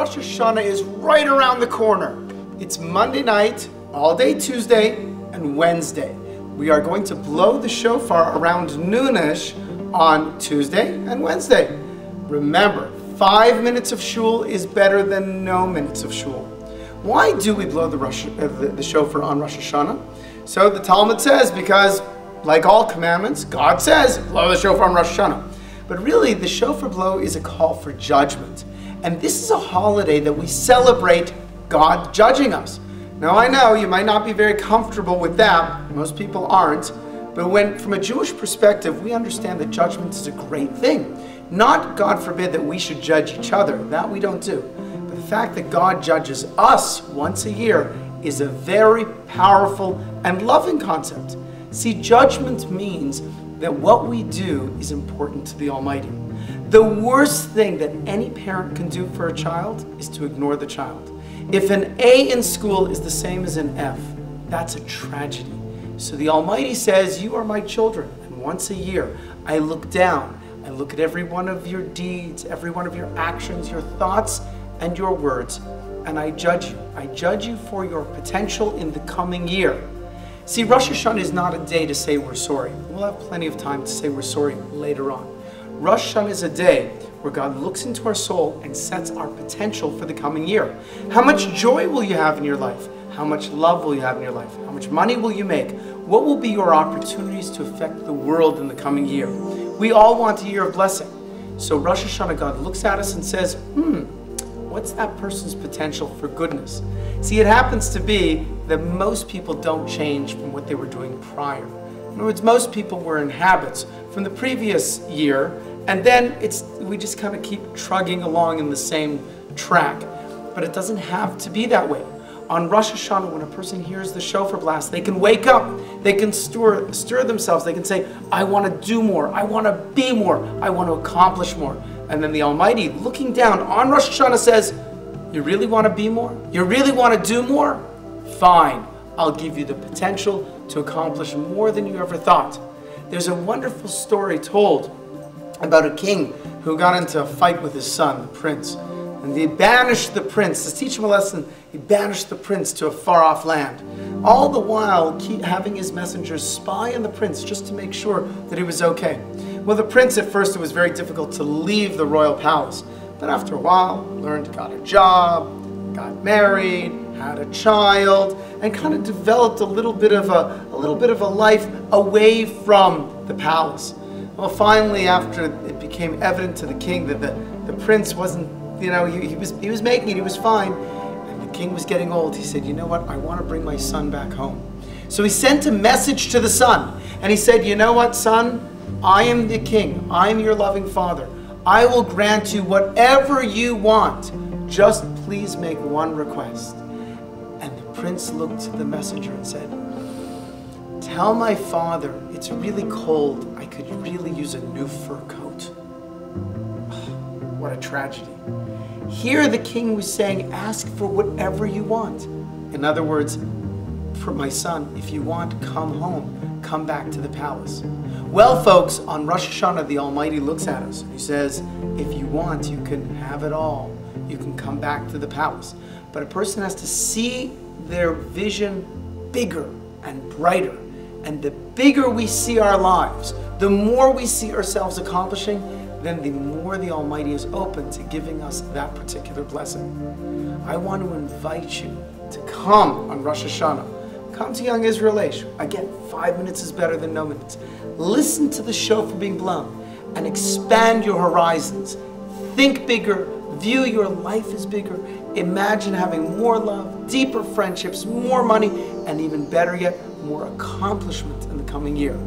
Rosh Hashanah is right around the corner. It's Monday night, all day Tuesday, and Wednesday. We are going to blow the shofar around noonish on Tuesday and Wednesday. Remember, 5 minutes of shul is better than no minutes of shul. Why do we blow the shofar on Rosh Hashanah? So the Talmud says, because like all commandments, God says, blow the shofar on Rosh Hashanah. But really, the shofar blow is a call for judgment. And this is a holiday that we celebrate God judging us. Now I know you might not be very comfortable with that. Most people aren't. But from a Jewish perspective, we understand that judgment is a great thing. Not, God forbid, that we should judge each other. That we don't do. But the fact that God judges us once a year is a very powerful and loving concept. See, judgment means that what we do is important to the Almighty. The worst thing that any parent can do for a child is to ignore the child. If an A in school is the same as an F, that's a tragedy. So the Almighty says, you are my children, and once a year I look down, I look at every one of your deeds, every one of your actions, your thoughts, and your words, and I judge you. I judge you for your potential in the coming year. See, Rosh Hashanah is not a day to say we're sorry. We'll have plenty of time to say we're sorry later on. Rosh Hashanah is a day where God looks into our soul and sets our potential for the coming year. How much joy will you have in your life? How much love will you have in your life? How much money will you make? What will be your opportunities to affect the world in the coming year? We all want a year of blessing. So Rosh Hashanah, God looks at us and says, what's that person's potential for goodness? See, it happens to be that most people don't change from what they were doing prior. In other words, most people were in habits from the previous year, and then we just kind of keep trugging along in the same track. But it doesn't have to be that way. On Rosh Hashanah, when a person hears the shofar blast, they can wake up, they can stir themselves, they can say, I want to do more, I want to be more, I want to accomplish more. And then the Almighty, looking down on Rosh Hashanah, says, you really want to be more? You really want to do more? Fine, I'll give you the potential to accomplish more than you ever thought. There's a wonderful story told about a king who got into a fight with his son, the prince. And he banished the prince. To teach him a lesson, he banished the prince to a far-off land. All the while, having his messengers spy on the prince just to make sure that he was okay. Well, the prince, at first, it was very difficult to leave the royal palace. But after a while, learned, got a job, got married, had a child, and kind of developed a little bit of a life away from the palace. Well, finally, after it became evident to the king that the prince wasn't, he was making it, he was fine, and the king was getting old, he said, you know what, I want to bring my son back home. So he sent a message to the son, and he said, you know what, son, I am the king, I am your loving father. I will grant you whatever you want. Just please make one request. And the prince looked at the messenger and said, tell my father it's really cold. I could really use a new fur coat. What a tragedy. Here the king was saying, ask for whatever you want. In other words, for my son, if you want, come home. Come back to the palace. Well, folks, on Rosh Hashanah, the Almighty looks at us. He says, if you want, you can have it all. You can come back to the palace. But a person has to see their vision bigger and brighter. And the bigger we see our lives, the more we see ourselves accomplishing, then the more the Almighty is open to giving us that particular blessing. I want to invite you to come on Rosh Hashanah. Come to Young Israel Age. Again, 5 minutes is better than no minutes. Listen to the shofar being blown and expand your horizons. Think bigger. View your life as bigger. Imagine having more love, deeper friendships, more money, and even better yet, more accomplishment in the coming year.